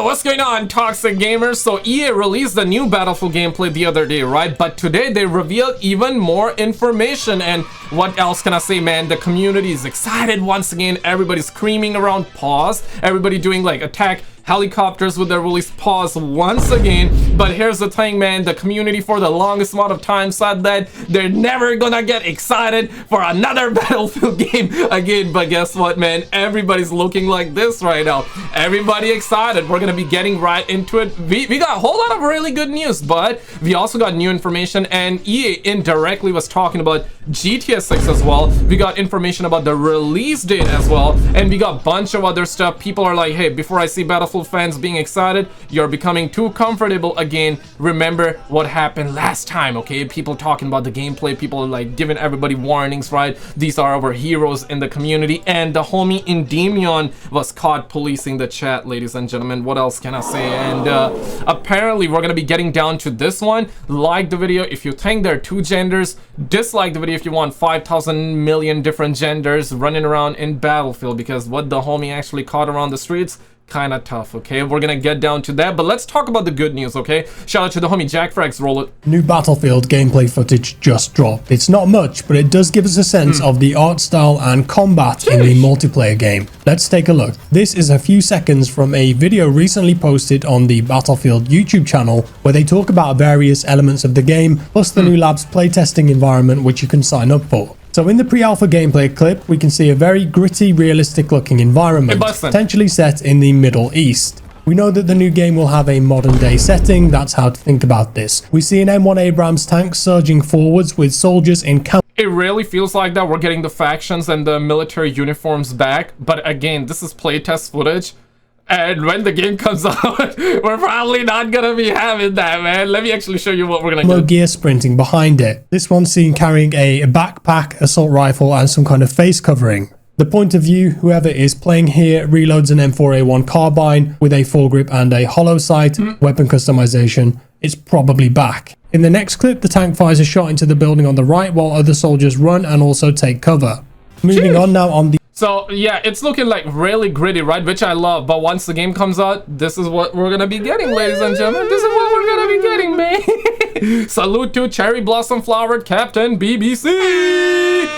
Yo, what's going on, toxic gamers? So EA released the new Battlefield gameplay the other day, right? But today they revealed even more information, and what else can I say, man? The community is excited once again. Everybody's screaming around pause. Everybody doing like attack helicopters with their release pause once again. But here's the thing, man, the community for the longest amount of time said that they're never gonna get excited for another Battlefield game again. But guess what, man? Everybody's looking like this right now. Everybody excited. We're gonna be getting right into it. We got a whole lot of really good news, but we also got new information, and EA indirectly was talking about GTA 6 as well. We got information about the release date as well, and we got a bunch of other stuff. People are like, hey, before I see Battlefield fans being excited, you're becoming too comfortable again. Remember what happened last time, okay? People talking about the gameplay, people like giving everybody warnings, right? These are our heroes in the community, and the homie Endymion was caught policing the chat, ladies and gentlemen. What else can I say? And apparently we're gonna be getting down to this one. Like the video if you think there are two genders, dislike the video if you want 5,000 million different genders running around in Battlefield, because what the homie actually caught around the streets, kind of tough. Okay, we're gonna get down to that, but let's talk about the good news. Okay, shout out to the homie Jack Frags. Roll it. New Battlefield gameplay footage just dropped. It's not much, but it does give us a sense of the art style and combat in the multiplayer game. Let's take a look. This is a few seconds from a video recently posted on the Battlefield YouTube channel where they talk about various elements of the game plus the new lab's playtesting environment which you can sign up for. So in the pre-alpha gameplay clip, we can see a very gritty, realistic looking environment, potentially set in the Middle East. We know that the new game will have a modern day setting. That's how to think about this. We see an M1 Abrams tank surging forwards with soldiers in camp. It really feels like that we're getting the factions and the military uniforms back, but again, this is playtest footage. And when the game comes out, we're probably not gonna be having that, man. Let me actually show you what we're gonna do. Gear sprinting behind it. This one's seen carrying a backpack, assault rifle, and some kind of face covering. The point of view, whoever is playing here reloads an M4A1 carbine with a foregrip and a hollow sight, weapon customization. It's probably back. In the next clip, the tank fires a shot into the building on the right while other soldiers run and also take cover. Moving on now on the... So yeah, it's looking like really gritty, right? Which I love, but once the game comes out, this is what we're gonna be getting, ladies and gentlemen. This is what we're gonna be getting, man. Salute to Cherry Blossom Flowered Captain BBC.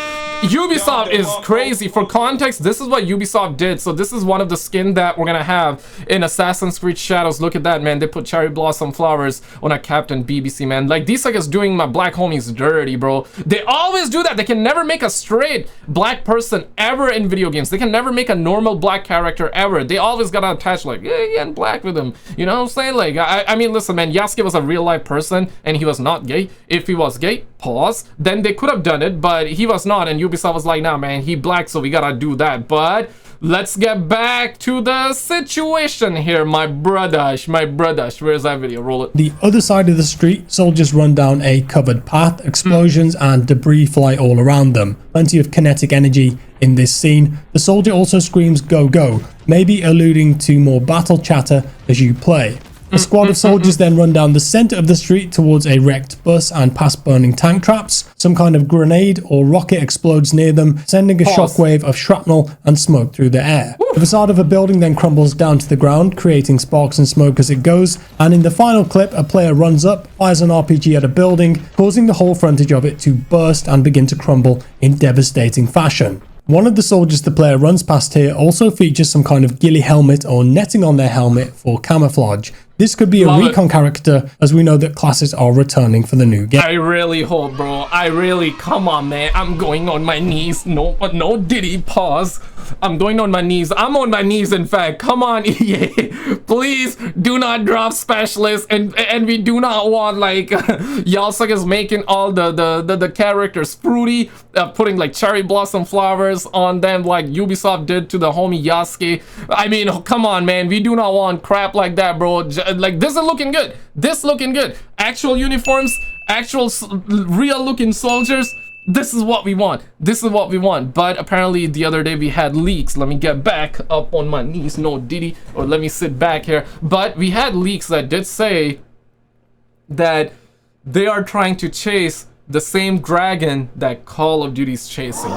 Ubisoft is crazy. For context, this is what Ubisoft did. So this is one of the skin that we're gonna have in Assassin's Creed Shadows. Look at that, man. They put cherry blossom flowers on a Captain BBC, man. Like, these suckers doing my black homies dirty, bro. They always do that. They can never make a straight black person ever in video games. They can never make a normal black character ever. They always gotta attach like, yeah, and black with them. You know what I'm saying? Like, I mean, listen, man, Yasuke was a real life person and he was not gay. If he was gay, pause, then they could have done it, but he was not, and Ubisoft was like, nah, man, he black, so we gotta do that. But let's get back to the situation here, my brother. Where's that video? Roll it. The other side of the street, soldiers run down a covered path, explosions and debris fly all around them. Plenty of kinetic energy in this scene. The soldier also screams go go, maybe alluding to more battle chatter as you play. A squad of soldiers then run down the center of the street towards a wrecked bus and past burning tank traps. Some kind of grenade or rocket explodes near them, sending a shockwave of shrapnel and smoke through the air. The facade of a building then crumbles down to the ground, creating sparks and smoke as it goes. And in the final clip, a player runs up, fires an RPG at a building, causing the whole frontage of it to burst and begin to crumble in devastating fashion. One of the soldiers the player runs past here also features some kind of ghillie helmet or netting on their helmet for camouflage. This could be a recon character, as we know that classes are returning for the new game. I really hope, bro. Come on, man. I'm going on my knees. No Diddy, pause. I'm going on my knees. I'm on my knees, in fact. Come on, EA. Please do not drop specialists, and we do not want, like, y'all suckers making all the characters fruity, putting, like, cherry blossom flowers on them like Ubisoft did to the homie Yasuke. I mean, come on, man. We do not want crap like that, bro. Like, this is looking good. This looking good. Actual uniforms, actual real looking soldiers. This is what we want. This is what we want. But apparently the other day we had leaks. Let me get back up on my knees. No Diddy. Or let me sit back here. But we had leaks that did say that they are trying to chase the same dragon that Call of Duty is chasing.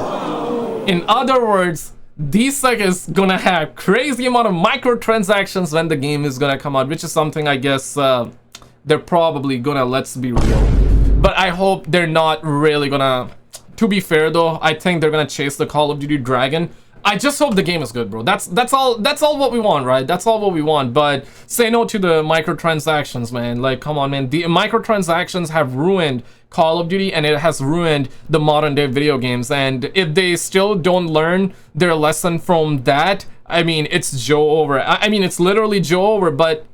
In other words, These suckers gonna have crazy amount of microtransactions when the game is gonna come out, which is something I guess they're probably gonna, let's be real. But I hope they're not really gonna. To be fair though, I think they're gonna chase the Call of Duty Dragon. I just hope the game is good, bro. That's all what we want, right? That's all what we want. But say no to the microtransactions, man. Like, come on, man. The microtransactions have ruined Call of Duty, and it has ruined the modern day video games. And if they still don't learn their lesson from that, I mean, it's Joe over. I mean, it's literally Joe over. But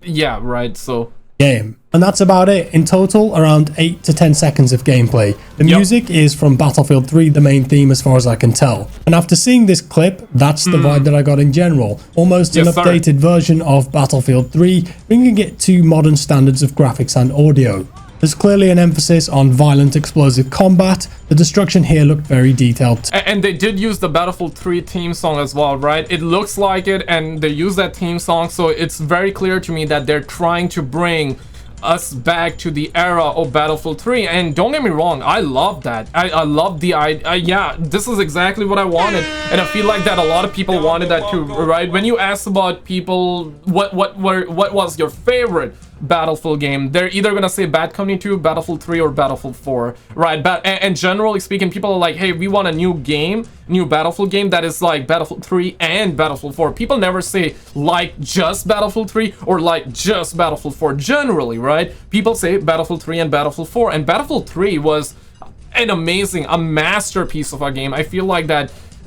yeah, right. So game. And that's about it. In total, around 8 to 10 seconds of gameplay. The music is from Battlefield 3, the main theme as far as I can tell. And after seeing this clip, that's the vibe that I got in general. Almost an updated version of Battlefield 3, bringing it to modern standards of graphics and audio. There's clearly an emphasis on violent, explosive combat. The destruction here looked very detailed. And they did use the Battlefield 3 theme song as well, right? It looks like it, and they use that theme song, so it's very clear to me that they're trying to bring us back to the era of Battlefield 3. And don't get me wrong, I love that. I love the yeah, this is exactly what I wanted, and I feel like that a lot of people wanted that too, right? When you ask about people what was your favorite Battlefield game, they're either gonna say Bad Company 2, Battlefield 3, or Battlefield 4, right? And generally speaking, people are like, hey, we want a new game, new Battlefield game that is like Battlefield 3 and Battlefield 4. People never say like just Battlefield 3 or like just Battlefield 4 generally, right? People say Battlefield 3 and Battlefield 4, and Battlefield 3 was an amazing, a masterpiece of a game. I feel like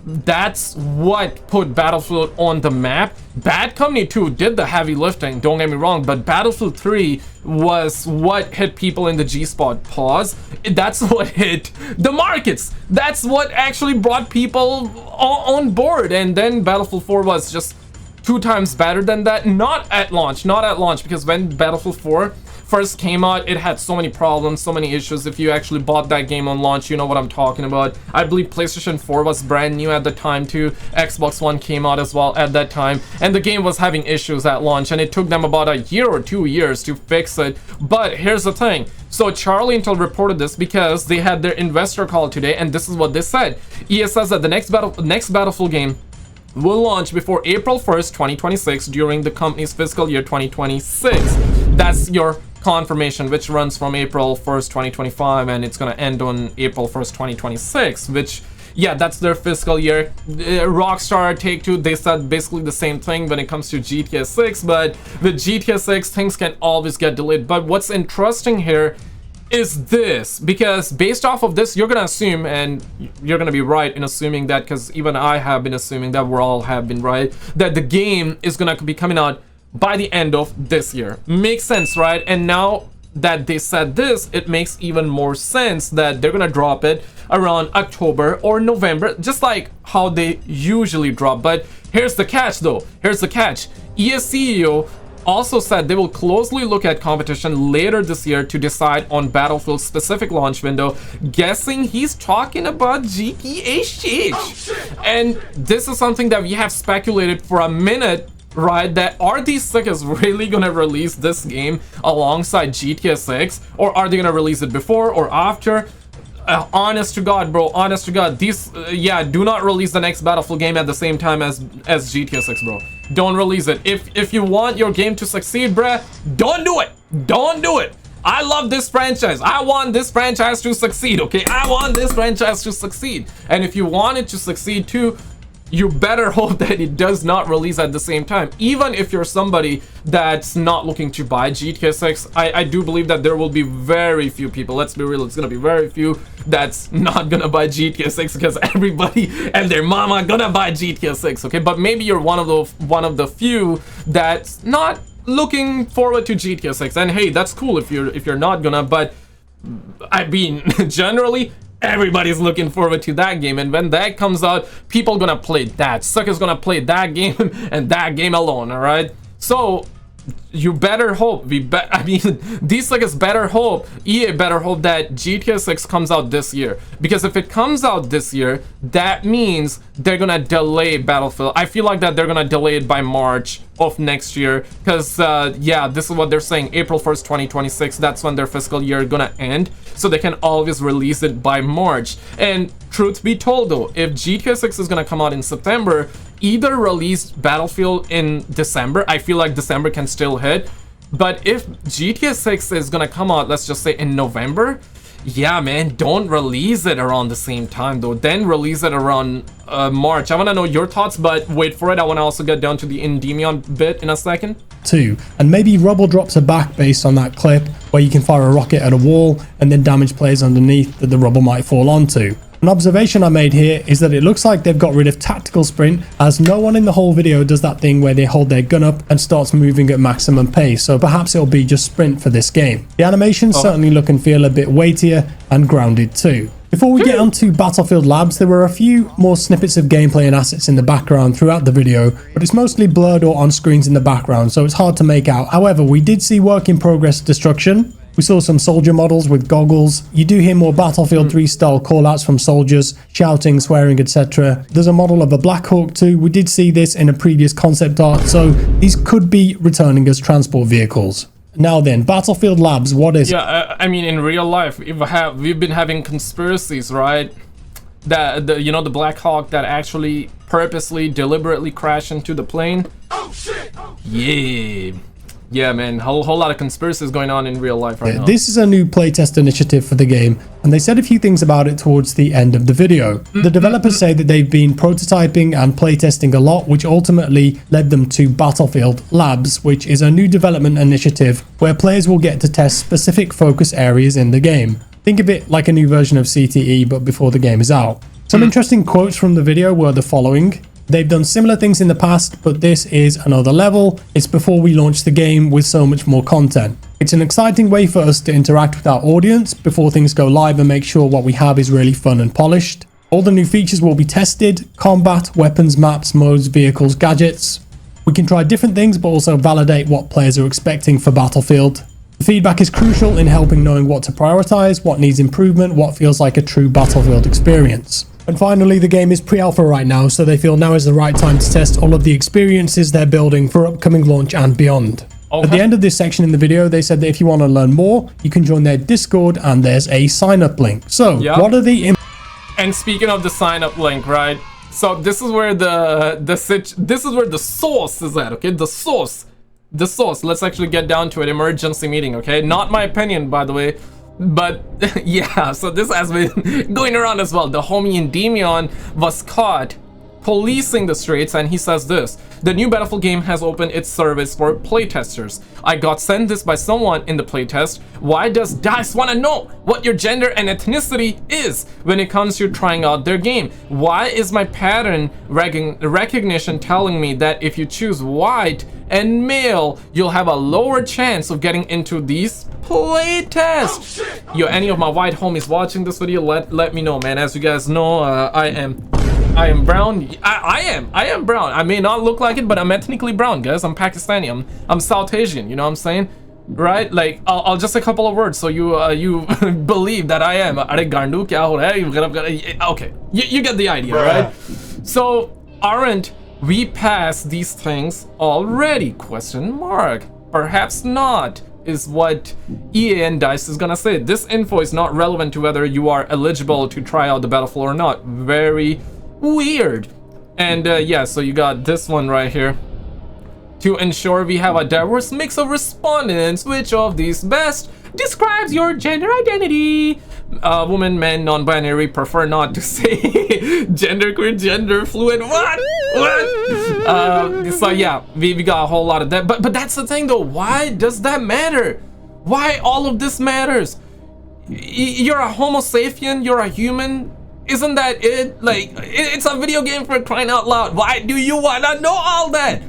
that's what put Battlefield on the map. Bad Company 2 did the heavy lifting, don't get me wrong, but Battlefield 3 was what hit people in the G-spot pause. That's what hit the markets. That's what actually brought people on board. And then Battlefield 4 was just 2 times better than that. Not at launch, because when Battlefield 4 first came out, it had so many problems, so many issues. If you actually bought that game on launch, you know what I'm talking about. I believe PlayStation 4 was brand new at the time too. Xbox One came out as well at that time, and the game was having issues at launch, and it took them about a year or 2 years to fix it. But here's the thing. So Charlie Intel reported this because they had their investor call today, and this is what they said. EA says that the next Battlefield game will launch before April 1st, 2026 during the company's fiscal year 2026. That's your confirmation, which runs from April 1st, 2025, and it's gonna end on April 1st, 2026, which, yeah, that's their fiscal year. Rockstar, Take-Two, they said basically the same thing when it comes to GTA 6, but with GTA 6, things can always get delayed. But what's interesting here is this, because based off of this, you're gonna assume, and you're gonna be right in assuming that, because even I have been assuming that, we all have been right, that the game is gonna be coming out by the end of this year. Makes sense, right? And now that they said this, it makes even more sense that they're gonna drop it around October or November, just like how they usually drop. But here's the catch though, here's the catch. EA CEO also said they will closely look at competition later this year to decide on Battlefield's specific launch window. Guessing he's talking about GTA 6. And this is something that we have speculated for a minute, right? That are these suckers really gonna release this game alongside GTA 6, or are they gonna release it before or after? Honest to God, bro, honest to God, these yeah, do not release the next Battlefield game at the same time as GTA 6, bro. Don't release it. If you want your game to succeed, bruh, don't do it. Don't do it. I love this franchise. I want this franchise to succeed, okay? I want this franchise to succeed. And if you want it to succeed too, you better hope that it does not release at the same time. Even if you're somebody that's not looking to buy GTA 6, I do believe that there will be very few people, let's be real, it's gonna be very few that's not gonna buy GTA 6, because everybody and their mama gonna buy GTA 6, okay? But maybe you're one of the few that's not looking forward to GTA 6, and hey, that's cool if you're not gonna, but I mean, generally, everybody's looking forward to that game, and when that comes out, people gonna play that. Suckers gonna play that game and that game alone, all right? So you better hope, I mean, these niggas better hope, EA better hope that GTA 6 comes out this year. Because if it comes out this year, that means they're gonna delay Battlefield. I feel like that they're gonna delay it by March of next year. Because, yeah, this is what they're saying. April 1st, 2026, that's when their fiscal year gonna end. So they can always release it by March. And truth be told though, if GTA 6 is gonna come out in September, either release Battlefield in December. I feel like December can still hit. But if GTA 6 is gonna come out, let's just say in November, yeah, man, don't release it around the same time though. Then release it around March. I want to know your thoughts, but wait for it. I want to also get down to the Endymion bit in a second. Too. And maybe rubble drops are back based on that clip where you can fire a rocket at a wall and then damage players underneath that the rubble might fall onto. An observation I made here is that it looks like they've got rid of tactical sprint, as no one in the whole video does that thing where they hold their gun up and starts moving at maximum pace, so perhaps it'll be just sprint for this game. The animations certainly look and feel a bit weightier and grounded too. Before we get onto Battlefield Labs, there were a few more snippets of gameplay and assets in the background throughout the video, but it's mostly blurred or on screens in the background, so it's hard to make out. However, we did see work in progress destruction. We saw some soldier models with goggles. You do hear more Battlefield 3 style callouts from soldiers, shouting, swearing, etc. There's a model of a Black Hawk too. We did see this in a previous concept art, so these could be returning as transport vehicles. Now then, Battlefield Labs, what is... Yeah, I mean, in real life, we've been having conspiracies, right? That you know, the Black Hawk that actually purposely, deliberately crashed into the plane. Oh shit! Yeah. Yeah, man, whole lot of conspiracies going on in real life right now. This is a new playtest initiative for the game, and they said a few things about it towards the end of the video. The developers say that they've been prototyping and playtesting a lot, which ultimately led them to Battlefield Labs, which is a new development initiative where players will get to test specific focus areas in the game. Think of it like a new version of CTE, but before the game is out. Some interesting quotes from the video were the following. They've done similar things in the past, but this is another level. It's before we launch the game with so much more content. It's an exciting way for us to interact with our audience before things go live and make sure what we have is really fun and polished. All the new features will be tested: combat, weapons, maps, modes, vehicles, gadgets. We can try different things, but also validate what players are expecting for Battlefield. The feedback is crucial in helping knowing what to prioritize, what needs improvement, what feels like a true Battlefield experience. And finally, the game is pre-alpha right now, so they feel now is the right time to test all of the experiences they're building for upcoming launch and beyond. At the end of this section in the video, they said that if you want to learn more, you can join their Discord and there's a sign-up link. So, what are the... And speaking of the sign-up link, right? So this is where this is where the source is at, okay? The source. Let's actually get down to it. Emergency meeting, okay? Not my opinion, by the way. But yeah, so this has been going around as well. The homie Endymion was caught policing the streets, and he says this: the new Battlefield game has opened its service for playtesters. I got sent this by someone in the playtest. Why does DICE want to know what your gender and ethnicity is when it comes to trying out their game? Why is my pattern recognition telling me that if you choose white and male, you'll have a lower chance of getting into these playtests? Yo, any of my white homies watching this video, let me know, man. As you guys know, I am brown. I am brown. I may not look like it, but I'm ethnically brown, guys. I'm Pakistani. I'm South Asian. You know what I'm saying? Right? Like, I'll just say a couple of words so you believe that I am. Okay, you get the idea, right? So, aren't we past these things already? Question mark. Perhaps not, is what EA and DICE is gonna say. This info is not relevant to whether you are eligible to try out the Battlefield or not. Very weird. And yeah, so you got this one right here. To ensure we have a diverse mix of respondents, which of these best describes your gender identity? Woman, men, non-binary, prefer not to say genderqueer, gender fluid. What? So yeah, we got a whole lot of that. But that's the thing though. Why does that matter? Why all of this matters? You're a homo sapien. You're a human. Isn't that it? Like, it's a video game, for crying out loud. Why do you wanna know all that?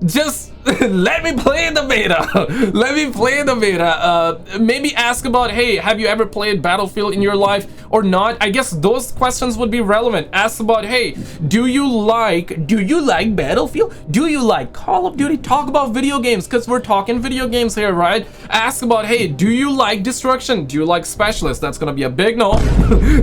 Just let me play the beta. Let me play the beta. Maybe ask about, hey, have you ever played Battlefield in your life or not? I guess those questions would be relevant. Ask about, hey, do you like Battlefield? Do you like Call of Duty? Talk about video games, because we're talking video games here, right? Ask about, hey, do you like Destruction? Do you like Specialist? That's gonna be a big no.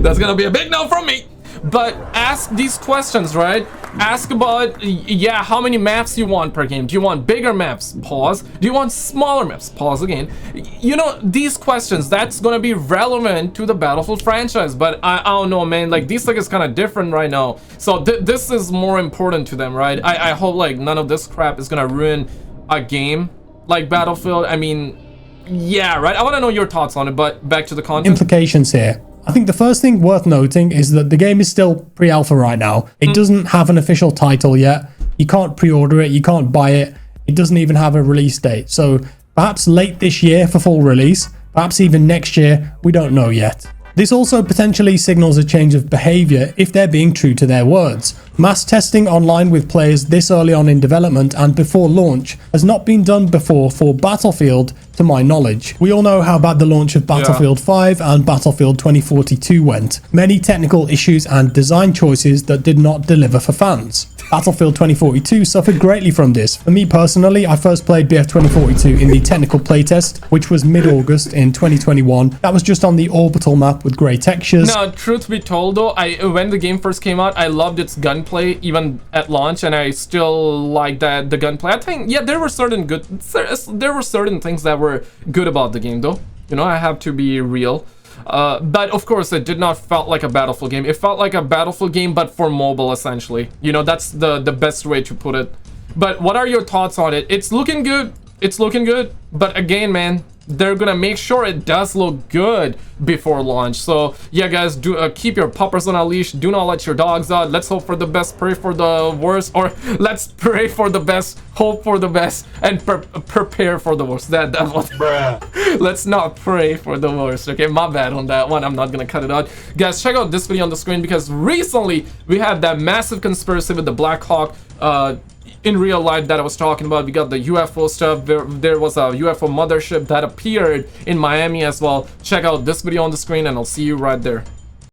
That's gonna be a big no from me. But ask these questions, right? Ask about, yeah, how many maps you want per game. Do you want bigger maps? Pause. Do you want smaller maps? Pause again. You know, these questions, that's gonna be relevant to the Battlefield franchise. But I don't know, man, like this is kind of different right now. So this is more important to them, right? I hope like none of this crap is gonna ruin a game like Battlefield. I mean, yeah, right? I want to know your thoughts on it, but back to the content. Implications here. I think the first thing worth noting is that the game is still pre-alpha right now. It doesn't have an official title yet. You can't pre-order it, you can't buy it. It doesn't even have a release date. So perhaps late this year for full release, perhaps even next year, we don't know yet. This also potentially signals a change of behavior if they're being true to their words. Mass testing online with players this early on in development and before launch has not been done before for Battlefield, to my knowledge. We all know how bad the launch of Battlefield 5 and Battlefield 2042 went. Many technical issues and design choices that did not deliver for fans. Battlefield 2042 suffered greatly from this. For me personally, I first played BF 2042 in the technical playtest, which was mid-August in 2021. That was just on the orbital map with grey textures. Now, truth be told though, when the game first came out, I loved its gunplay even at launch, and I still like the gunplay. I think, yeah, there were certain things that were good about the game though. You know, I have to be real. But of course it did not felt like a Battlefield game. It felt like a Battlefield game but for mobile, essentially. You know, that's the best way to put it. But what are your thoughts on it? It's looking good. It's looking good. But again, man, they're gonna make sure it does look good before launch. So yeah, guys, do keep your puppers on a leash. Do not let your dogs out. Let's hope for the best, pray for the worst, or let's pray for the best, hope for the best, and prepare for the worst. That one. Bruh. Let's not pray for the worst. Okay, my bad on that one. I'm not gonna cut it out. Guys, check out this video on the screen, because recently we had that massive conspiracy with the Black Hawk in real life that I was talking about. We got the UFO stuff. There was a UFO mothership that appeared in Miami as well. Check out this video on the screen and I'll see you right there.